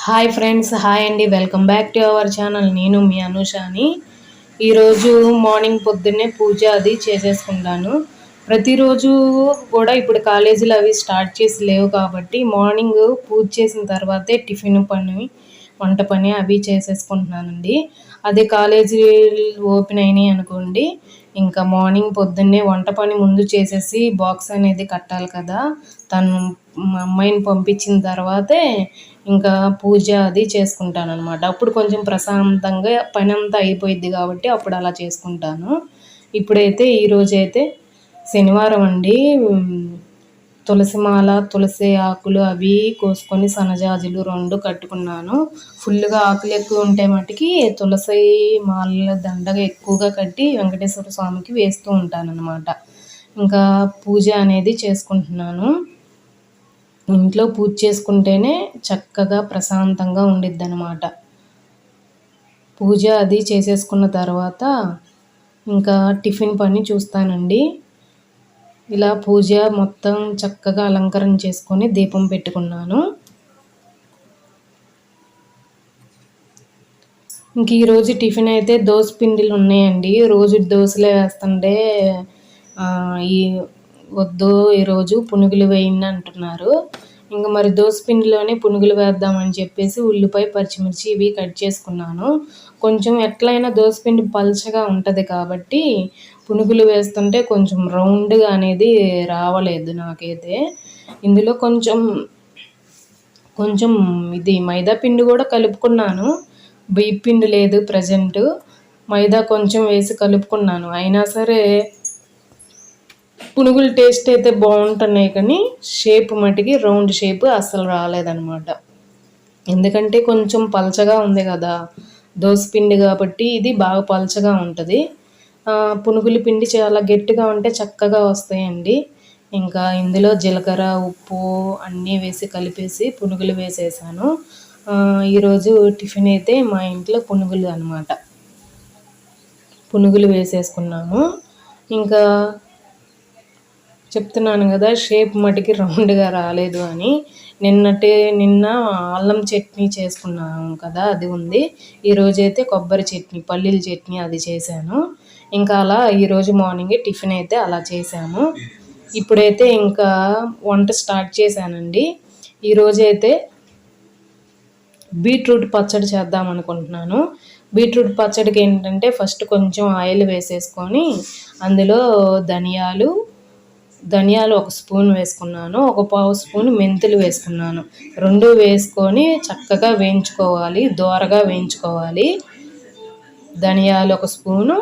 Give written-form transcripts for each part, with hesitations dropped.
Hi friends, hi అండి. Welcome back to our channel. నేను మీ అనుషాని. ఈరోజు మార్నింగ్ పొద్దున్నే పూజ అది చేసేసుకుంటాను. ప్రతిరోజు కూడా ఇప్పుడు కాలేజీలు అవి స్టార్ట్ చేసి లేవు కాబట్టి మార్నింగ్ పూజ చేసిన తర్వాతే టిఫిన్ పని, వంట పని అవి చేసేసుకుంటున్నానండి. అదే కాలేజీలు ఓపెన్ అయినాయి అనుకోండి, ఇంకా మార్నింగ్ పొద్దున్నే వంట పని ముందు చేసేసి బాక్స్ అనేది కట్టాలి కదా. తను మా అమ్మాయిని పంపించిన తర్వాతే ఇంకా పూజ అది చేసుకుంటాను అనమాట. అప్పుడు కొంచెం ప్రశాంతంగా పని అంతా అయిపోయిద్ది కాబట్టి అప్పుడు అలా చేసుకుంటాను. ఇప్పుడైతే ఈరోజైతే శనివారం అండి. తులసి మాల, తులసి ఆకులు అవి కోసుకొని సన్నజాజులు 2 కట్టుకున్నాను. ఫుల్గా ఆకులు ఎక్కువ ఉంటే మటుకి తులసి మాల దండగా ఎక్కువగా కట్టి వెంకటేశ్వర స్వామికి వేస్తూ ఉంటానన్నమాట. ఇంకా పూజ అనేది చేసుకుంటున్నాను. ఇంట్లో పూజ చేసుకుంటేనే చక్కగా ప్రశాంతంగా ఉండిద్దనమాట. పూజ అది చేసేసుకున్న తర్వాత ఇంకా టిఫిన్ పని చూస్తానండి. ఇలా పూజ మొత్తం చక్కగా అలంకరణ చేసుకొని దీపం పెట్టుకున్నాను. ఇంక ఈరోజు టిఫిన్ అయితే దోస పిండిలు ఉన్నాయండి. రోజు దోశలే వేస్తుంటే ఈ వద్దు ఈరోజు పునుగులు వేయండి అంటున్నారు. ఇంకా మరి దోస పిండిలోనే పునుగులు వేద్దామని చెప్పేసి ఉల్లిపాయ, పచ్చిమిర్చి ఇవి కట్ చేసుకున్నాను. కొంచెం ఎట్లయినా దోస పిండి పల్చగా ఉంటుంది కాబట్టి పునుగులు వేస్తుంటే కొంచెం రౌండ్గా అనేది రావలేదు నాకైతే. ఇందులో కొంచెం ఇది మైదా పిండి కూడా కలుపుకున్నాను. బియ్య పిండి లేదు ప్రజెంటు. మైదా కొంచెం వేసి కలుపుకున్నాను. అయినా సరే పునుగులు టేస్ట్ అయితే బాగుంటున్నాయి, కానీ షేప్ మటుకి రౌండ్ షేప్ అస్సలు రాలేదనమాట. ఎందుకంటే కొంచెం పలచగా ఉంది కదా దోస పిండి కాబట్టి, ఇది బాగా పలచగా ఉంటుంది. పునుగుల పిండి చాలా గట్టిగా ఉంటే చక్కగా వస్తాయండి. ఇంకా ఇందులో జీలకర్ర, ఉప్పు అన్నీ వేసి కలిపేసి పునుగులు వేసేసాను. ఈరోజు టిఫిన్ అయితే మా ఇంట్లో పునుగులు అనమాట. పునుగులు వేసేసుకున్నాము. ఇంకా చెప్తున్నాను కదా షేప్ మటుకి రౌండ్గా రాలేదు అని. నిన్న అల్లం చట్నీ చేసుకున్నాము కదా, అది ఉంది. ఈరోజైతే కొబ్బరి చట్నీ, పల్లీల చట్నీ అది చేశాను. ఇంకా అలా ఈరోజు మార్నింగే టిఫిన్ అయితే అలా చేశాము. ఇప్పుడైతే ఇంకా వంట స్టార్ట్ చేశానండి. ఈరోజైతే బీట్రూట్ పచ్చడి చేద్దాం అనుకుంటున్నాను. బీట్రూట్ పచ్చడికి ఏంటంటే ఫస్ట్ కొంచెం ఆయిల్ వేసేసుకొని అందులో ధనియాలు 1 స్పూన్ వేసుకున్నాను. 1/4 స్పూన్ మెంతులు వేసుకున్నాను. 2 వేసుకొని చక్కగా వేయించుకోవాలి, దోరగా వేయించుకోవాలి. ధనియాలు 1 స్పూను,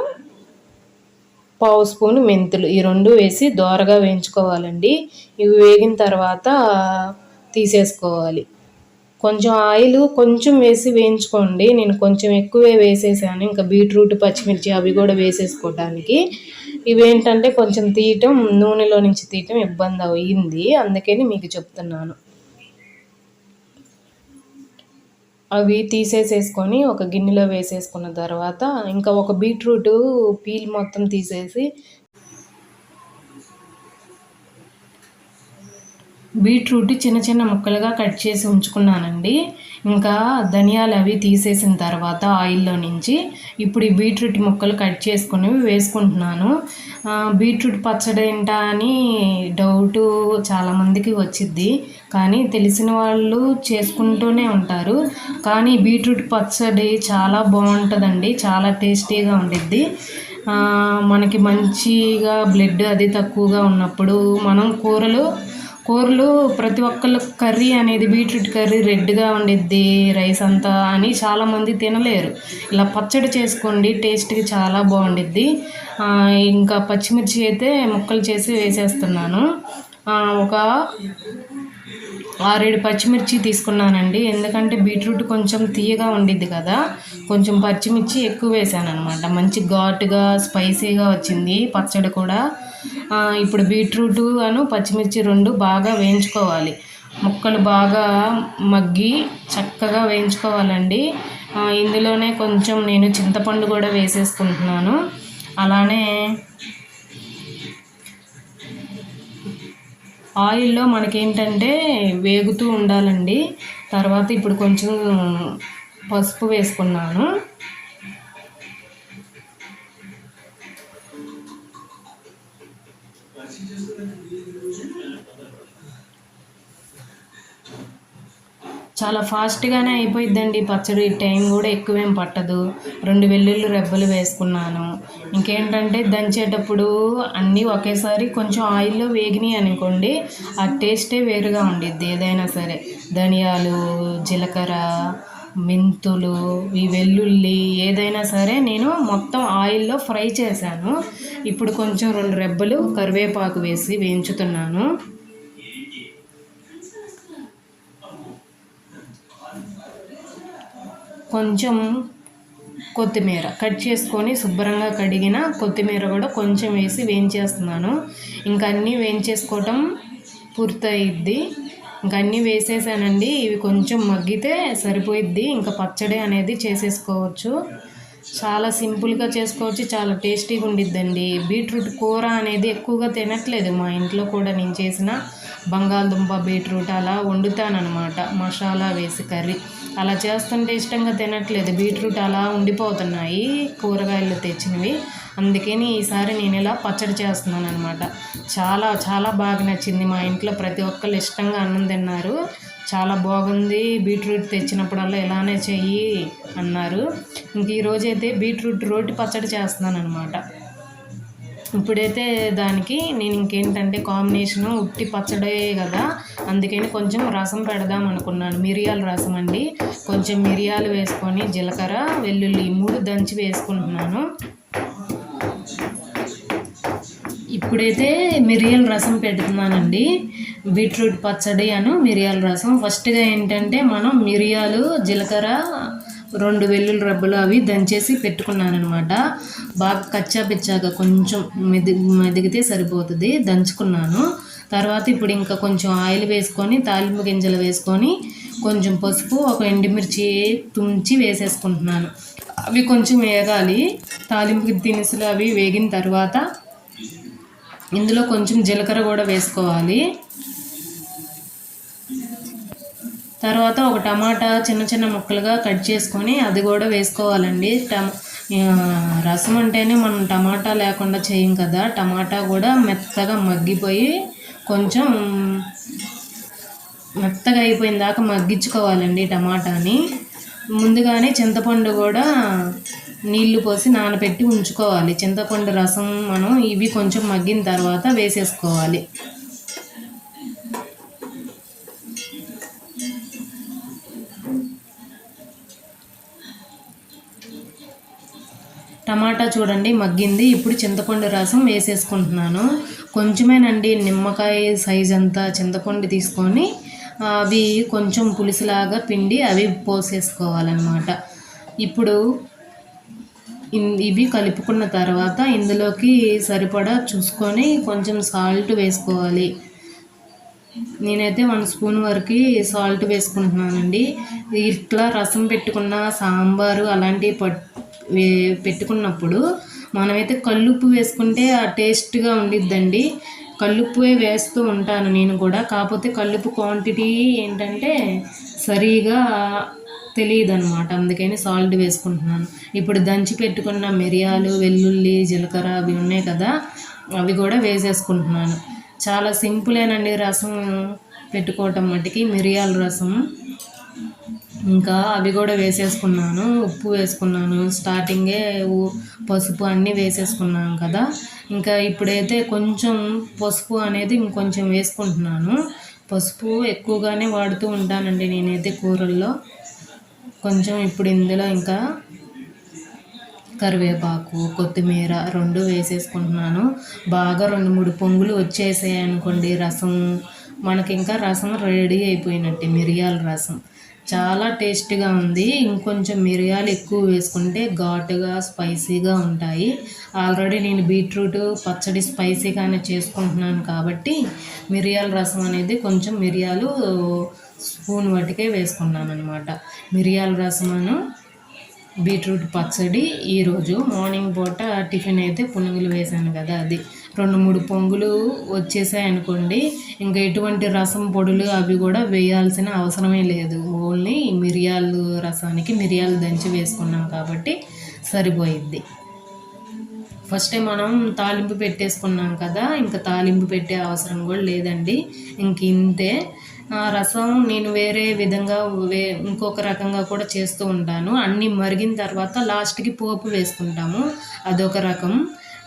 1/4 స్పూన్ మెంతులు, ఈ 2 వేసి దోరగా వేయించుకోవాలండి. ఇవి వేగిన తర్వాత తీసేసుకోవాలి. కొంచెం ఆయిల్ కొంచెం వేసి వేయించుకోండి. నేను కొంచెం ఎక్కువే వేసేసాను, ఇంకా బీట్రూట్, పచ్చిమిర్చి అవి కూడా వేసేసుకోవడానికి. ఇవేంటంటే కొంచెం నూనెలో నుంచి తీయటం ఇబ్బంది అయ్యింది, అందుకని మీకు చెప్తున్నాను. అవి తీసేసేసుకొని ఒక గిన్నెలో వేసేసుకున్న తర్వాత ఇంకా ఒక బీట్రూట్ పీల్ మొత్తం తీసేసి బీట్రూట్ చిన్న చిన్న ముక్కలుగా కట్ చేసి ఉంచుకున్నానండి. ఇంకా ధనియాలు అవి తీసేసిన తర్వాత ఆయిల్లో నుంచి ఇప్పుడు ఈ బీట్రూట్ ముక్కలు కట్ చేసుకుని వేసుకుంటున్నాను. బీట్రూట్ పచ్చడి ఏంటా అని డౌటు చాలామందికి వచ్చిద్ది, కానీ తెలిసిన వాళ్ళు చేసుకుంటూనే ఉంటారు. కానీ బీట్రూట్ పచ్చడి చాలా బాగుంటుందండి, చాలా టేస్టీగా ఉండిద్ది. మనకి మంచిగా బ్లడ్ అది తక్కువగా ఉన్నప్పుడు మనం కూరలు ప్రతి ఒక్కళ్ళు కర్రీ అనేది బీట్రూట్ కర్రీ రెడ్గా ఉండిద్ది రైస్ అంతా అని చాలామంది తినలేరు. ఇలా పచ్చడి చేసుకోండి, టేస్ట్కి చాలా బాగుండిద్ది. ఇంకా పచ్చిమిర్చి అయితే ముక్కలు చేసి వేసేస్తున్నాను. ఒక 6-7 పచ్చిమిర్చి తీసుకున్నానండి. ఎందుకంటే బీట్రూట్ కొంచెం తీయగా ఉండిద్ది కదా, కొంచెం పచ్చిమిర్చి ఎక్కువ వేసాను అనమాట. మంచి ఘాటుగా స్పైసీగా వచ్చింది పచ్చడి కూడా. ఇప్పుడు బీట్రూట్ పచ్చిమిర్చి 2 బాగా వేయించుకోవాలి. ముక్కలు బాగా మగ్గి చక్కగా వేయించుకోవాలండి. ఇందులోనే కొంచెం నేను చింతపండు కూడా వేసేసుకుంటున్నాను. అలానే ఆయిల్లో మనకేంటంటే వేగుతూ ఉండాలండి. తర్వాత ఇప్పుడు కొంచెం పసుపు వేసుకున్నాను. చాలా ఫాస్ట్గానే అయిపోయిద్దండి పచ్చడి. టైం కూడా ఎక్కువేం పట్టదు. 2 వెల్లుల్లి రెబ్బలు వేసుకున్నాను. ఇంకేంటంటే దంచేటప్పుడు అన్నీ ఒకేసారి కొంచెం ఆయిల్లో వేగినాయి అనుకోండి, ఆ టేస్టే వేరుగా ఉండిద్ది ఏదైనా సరే. ధనియాలు, జీలకర్ర, మెంతులు, ఈ వెల్లుల్లి ఏదైనా సరే నేను మొత్తం ఆయిల్లో ఫ్రై చేశాను. ఇప్పుడు కొంచెం 2 రెబ్బలు కరివేపాకు వేసి వేయించుతున్నాను. కొంచెం కొత్తిమీర కట్ చేసుకొని శుభ్రంగా కడిగిన కొత్తిమీర కూడా కొంచెం వేసి వేయించేస్తున్నాను. ఇంకా అన్నీ వేయించేసుకోవటం పూర్తయిద్ది. ఇంకా అన్నీ వేసేసానండి. ఇవి కొంచెం మగ్గితే సరిపోయిద్ది. ఇంకా పచ్చడి అనేది చేసేసుకోవచ్చు. చాలా సింపుల్గా చేసుకోవచ్చు. చాలా టేస్టీగా ఉండిద్దండి. బీట్రూట్ కూర అనేది ఎక్కువగా తినట్లేదు మా ఇంట్లో కూడా. నేను చేసిన బంగాళదుంప బీట్రూట్ అలా వండుతానన్నమాట, మసాలా వేసి కర్రీ. అలా చేస్తుంటే ఇష్టంగా తినట్లేదు. బీట్రూట్ అలా ఉండిపోతున్నాయి కూరగాయలు తెచ్చినవి. అందుకని ఈసారి నేను ఇలా పచ్చడి చేస్తున్నాను అనమాట. చాలా చాలా బాగా నచ్చింది. మా ఇంట్లో ప్రతి ఒక్కరు ఇష్టంగా అన్నం తిన్నారు. చాలా బాగుంది, బీట్రూట్ తెచ్చినప్పుడల్లా ఇలానే చెయ్యి అన్నారు. ఇంక ఈరోజైతే బీట్రూట్ రోటి పచ్చడి చేస్తున్నాను అనమాట. ఇప్పుడైతే దానికి నేను ఇంకేంటంటే కాంబినేషను ఉట్టి పచ్చడే కదా, అందుకని కొంచెం రసం పెడదాం అనుకున్నాను. మిరియాల రసం అండి. కొంచెం మిరియాలు వేసుకొని జీలకర్ర, వెల్లుల్లి 3 దంచి వేసుకుంటున్నాను. ఇప్పుడైతే మిరియాల రసం పెడుతున్నానండి. బీట్రూట్ పచ్చడి మిరియాల రసం. ఫస్ట్గా ఏంటంటే మనం మిరియాలు, జీలకర్ర, 2 వెల్లుల్లి రబ్బలు అవి దంచేసి పెట్టుకున్నాను అనమాట. బాగా కచ్చాపిచ్చాగా కొంచెం మెదిగితే సరిపోతుంది, దంచుకున్నాను. తర్వాత ఇప్పుడు ఇంకా కొంచెం ఆయిల్ వేసుకొని తాలింపు గింజలు వేసుకొని కొంచెం పసుపు, ఒక ఎండుమిర్చి తుంచి వేసేసుకుంటున్నాను. అవి కొంచెం వేగాలి. తాలింపు దినుసులు అవి వేగిన తర్వాత ఇందులో కొంచెం జీలకర్ర కూడా వేసుకోవాలి. తర్వాత ఒక టమాటా చిన్న చిన్న ముక్కలుగా కట్ చేసుకొని అది కూడా వేసుకోవాలండి. రసం అంటేనే మనం టమాటా లేకుండా చేయం కదా. టమాటా కూడా మెత్తగా మగ్గిపోయి కొంచెం మెత్తగా అయిపోయిన దాకా మగ్గించుకోవాలండి టమాటాని. ముందుగానే చింతపండు కూడా నీళ్లు పోసి నానబెట్టి ఉంచుకోవాలి. చింతపండు రసం మనం ఇవి కొంచెం మగ్గిన తర్వాత వేసేసుకోవాలి. టమాటా చూడండి మగ్గింది. ఇప్పుడు చింతపండు రసం వేసేసుకుంటున్నాను. కొంచెమేనండి, నిమ్మకాయ సైజ్ అంతా చింతపండు తీసుకొని అవి కొంచెం పులుసులాగా పిండి అవి పోసేసుకోవాలన్నమాట. ఇప్పుడు ఇవి కలుపుకున్న తర్వాత ఇందులోకి సరిపడా చూసుకొని కొంచెం సాల్ట్ వేసుకోవాలి. నేనైతే 1 స్పూన్ వరకు సాల్ట్ వేసుకుంటున్నానండి. ఇట్లా రసం పెట్టుకున్న సాంబారు అలాంటివి పెట్టుకున్నప్పుడు మనమైతే కల్లుప్పు వేసుకుంటే ఆ టేస్ట్గా ఉండిద్దండి. కల్లుప్పే వేస్తూ ఉంటాను నేను కూడా. కాకపోతే కల్లుప్పు క్వాంటిటీ ఏంటంటే సరిగా తెలియదు అనమాట, అందుకని సాల్ట్ వేసుకుంటున్నాను. ఇప్పుడు దంచి పెట్టుకున్న మిరియాలు, వెల్లుల్లి, జీలకర్ర అవి ఉన్నాయి కదా, అవి కూడా వేసేసుకుంటున్నాను. చాలా సింపులేనండి రసం పెట్టుకోవటం మటుకి, మిరియాల రసం. ఇంకా అవి కూడా వేసేసుకున్నాను. ఉప్పు వేసుకున్నాను, స్టార్టింగే పసుపు అన్నీ వేసేసుకున్నాను కదా. ఇంకా ఇప్పుడైతే కొంచెం పసుపు అనేది ఇంకొంచెం వేసుకుంటున్నాను. పసుపు ఎక్కువగానే వాడుతూ ఉంటానండి నేనైతే కూరల్లో. కొంచెం ఇప్పుడు ఇందులో ఇంకా కరివేపాకు, కొత్తిమీర 2 వేసేసుకుంటున్నాను. బాగా 2-3 పొంగులు వచ్చేసాయి అనుకోండి రసం, మనకి ఇంకా రసం రెడీ అయిపోయినట్టే. మిరియాల రసం చాలా టేస్ట్గా ఉంది. ఇంకొంచెం మిరియాలు ఎక్కువ వేసుకుంటే ఘాటుగా స్పైసీగా ఉంటాయి. ఆల్రెడీ నేను బీట్రూట్ పచ్చడి స్పైసీగానే చేసుకుంటున్నాను కాబట్టి మిరియాల రసం అనేది కొంచెం మిరియాలు స్పూన్ వాటికే వేసుకున్నాను అనమాట. మిరియాల రసమును బీట్రూట్ పచ్చడి ఈరోజు మార్నింగ్ పూట టిఫిన్ అయితే పునుగులు వేసాను కదా, అది 2-3 పొంగులు వచ్చేసాయి అనుకోండి, ఇంకా ఎటువంటి రసం పొడులు అవి కూడా వేయాల్సిన అవసరమే లేదు. ఓన్లీ మిరియాలు రసానికి మిరియాలు దంచి వేసుకున్నాం కాబట్టి సరిపోయిద్ది. ఫస్టే మనం తాలింపు పెట్టేసుకున్నాం కదా, ఇంకా తాలింపు పెట్టే అవసరం కూడా లేదండి. ఇంక ఇంతే. రసం నేను వేరే విధంగా ఇంకొక రకంగా కూడా చేస్తూ ఉంటాను. అన్నీ మరిగిన తర్వాత లాస్ట్కి పోపు వేసుకుంటాము, అదొక రకం.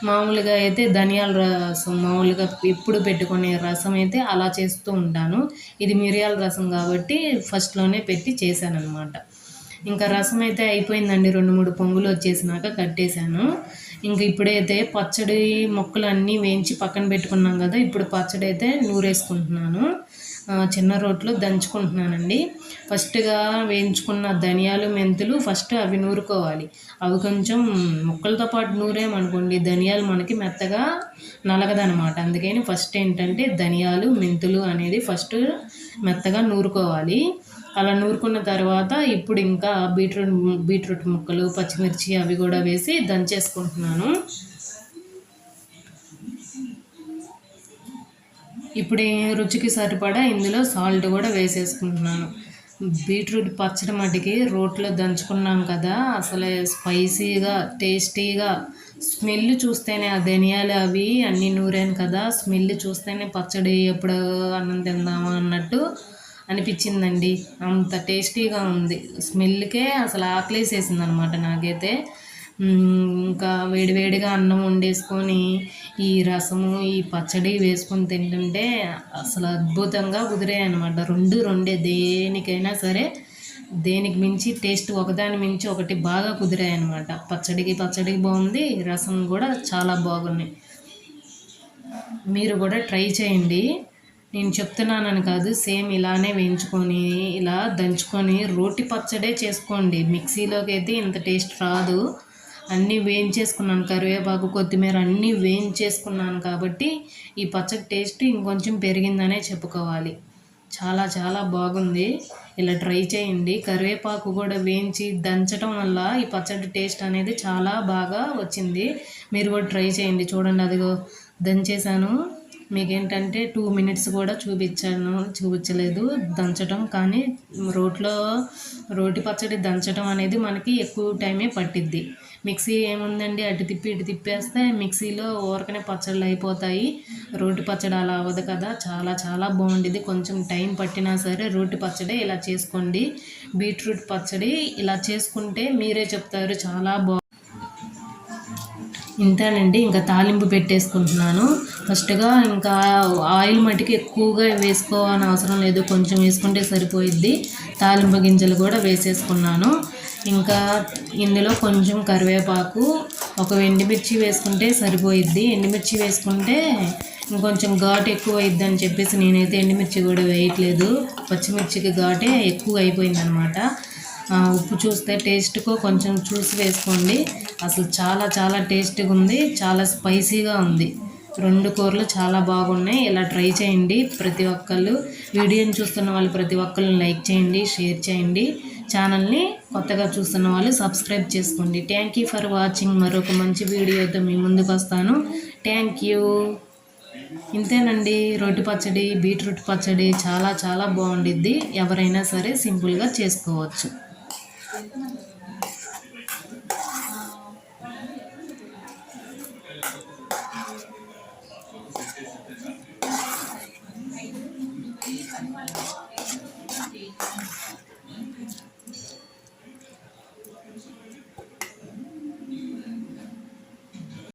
మామూలుగా అయితే ధనియాల రసం మామూలుగా ఎప్పుడు పెట్టుకునే రసం అయితే అలా చేస్తూ ఉంటాను. ఇది మిరియాల రసం కాబట్టి ఫస్ట్లోనే పెట్టి చేశాను అనమాట. ఇంకా రసం అయితే అయిపోయిందండి. 2-3 పొంగులు వచ్చేసినాక కట్టేశాను. ఇంక ఇప్పుడైతే పచ్చడి మొక్కలు అన్నీ వేయించి పక్కన పెట్టుకున్నాం కదా, ఇప్పుడు పచ్చడి అయితే నూరేసుకుంటున్నాను. చిన్న రోట్లో దంచుకుంటున్నానండి. ఫస్ట్గా వేయించుకున్న ధనియాలు మెంతులు ఫస్ట్ అవి నూరుకోవాలి. అవి కొంచెం ముక్కలతో పాటు నూరేమనుకోండి ధనియాలు మనకి మెత్తగా నలగదనమాట. అందుకని ఫస్ట్ ఏంటంటే ధనియాలు మెంతులు అనేది ఫస్ట్ మెత్తగా నూరుకోవాలి. అలా నూరుకున్న తర్వాత ఇప్పుడు ఇంకా బీట్రూట్ ముక్కలు పచ్చిమిర్చి అవి కూడా వేసి దంచేసుకుంటున్నాను. ఇప్పుడు రుచికి సరిపడా ఇందులో సాల్ట్ కూడా వేసేసుకుంటున్నాను. బీట్రూట్ పచ్చడి మటుకి రోట్లో దంచుకున్నాం కదా, అసలు స్పైసీగా టేస్టీగా స్మెల్ చూస్తేనే ఆ ధనియాలు అవి అన్నీ నూరాను కదా, స్మెల్ చూస్తేనే పచ్చడి ఎప్పుడు అన్నం తిందామా అన్నట్టు అనిపించిందండి. అంత టేస్టీగా ఉంది. స్మెల్కే అసలు ఆకలేసేసింది అనమాట నాకైతే. ఇంకా వేడివేడిగా అన్నం వండేసుకొని ఈ రసము ఈ పచ్చడి వేసుకొని తింటుంటే అసలు అద్భుతంగా కుదిరాయి అనమాట. రెండే దేనికైనా సరే దేనికి మించి టేస్ట్ ఒకదాని మించి ఒకటి బాగా కుదిరాయి అనమాట. పచ్చడికి బాగుంది, రసం కూడా చాలా బాగున్నాయి. మీరు కూడా ట్రై చేయండి. నేను చెప్తున్నానని కాదు, సేమ్ ఇలానే వేయించుకొని ఇలా దంచుకొని రోటి పచ్చడే చేసుకోండి. మిక్సీలోకి అయితే ఇంత టేస్ట్ రాదు. అన్నీ వేయించేసుకున్నాను, కరివేపాకు కొత్తిమీర అన్నీ వేయించేసుకున్నాను కాబట్టి ఈ పచ్చడి టేస్ట్ ఇంకొంచెం పెరిగిందనే చెప్పుకోవాలి. చాలా చాలా బాగుంది. ఇలా ట్రై చేయండి. కరివేపాకు కూడా వేయించి దంచడం వల్ల ఈ పచ్చడి టేస్ట్ అనేది చాలా బాగా వచ్చింది. మీరు కూడా ట్రై చేయండి. చూడండి, అదిగో దంచేసాను. మీకేంటంటే 2 మినిట్స్ కూడా చూపించలేదు దంచడం. కానీ రోటి పచ్చడి దంచడం అనేది మనకి ఎక్కువ టైమే పట్టిద్ది. మిక్సీ ఏముందండి, అటు తిప్పి ఇటు తిప్పేస్తే మిక్సీలో ఊరకనే పచ్చళ్ళు అయిపోతాయి. రోటి పచ్చడి అలా అవ్వదు కదా, చాలా చాలా బాగుండేది. కొంచెం టైం పట్టినా సరే రోటి పచ్చడి ఇలా చేసుకోండి. బీట్రూట్ పచ్చడి ఇలా చేసుకుంటే మీరే చెప్తారు చాలా ఇంతేనండి. ఇంకా తాలింపు పెట్టేసుకుంటున్నాను. ఫస్ట్గా ఇంకా ఆయిల్ మటుకు ఎక్కువగా వేసుకోవాలని అవసరం లేదు, కొంచెం వేసుకుంటే సరిపోయిద్ది. తాలింపు గింజలు కూడా వేసేసుకున్నాను. ఇంకా ఇందులో కొంచెం కరివేపాకు, ఒక ఎండుమిర్చి వేసుకుంటే సరిపోయిద్ది. ఎండుమిర్చి వేసుకుంటే ఇంకొంచెం ఘాటు ఎక్కువ అయిద్ది అని చెప్పేసి నేనైతే ఎండుమిర్చి కూడా వేయట్లేదు. పచ్చిమిర్చికి ఘాటే ఎక్కువ అయిపోయిందనమాట. ఉప్పు చూస్తే టేస్ట్కు కొంచెం చూసి వేసుకోండి. అసలు చాలా చాలా టేస్టీగా ఉంది, చాలా స్పైసీగా ఉంది. 2 కూరలు చాలా బాగున్నాయి. ఇలా ట్రై చేయండి ప్రతి ఒక్కళ్ళు. వీడియోని చూస్తున్న వాళ్ళు ప్రతి ఒక్కళ్ళు లైక్ చేయండి, షేర్ చేయండి. ఛానల్ని కొత్తగా చూస్తున్న వాళ్ళు సబ్స్క్రైబ్ చేసుకోండి. Thank you for watching. మరొక మంచి వీడియోతో మీ ముందుకు వస్తాను. Thank you. ఇంతేనండి. రోటి పచ్చడి, బీట్రూట్ పచ్చడి చాలా చాలా బాగుండిద్ది. ఎవరైనా సరే సింపుల్గా చేసుకోవచ్చు.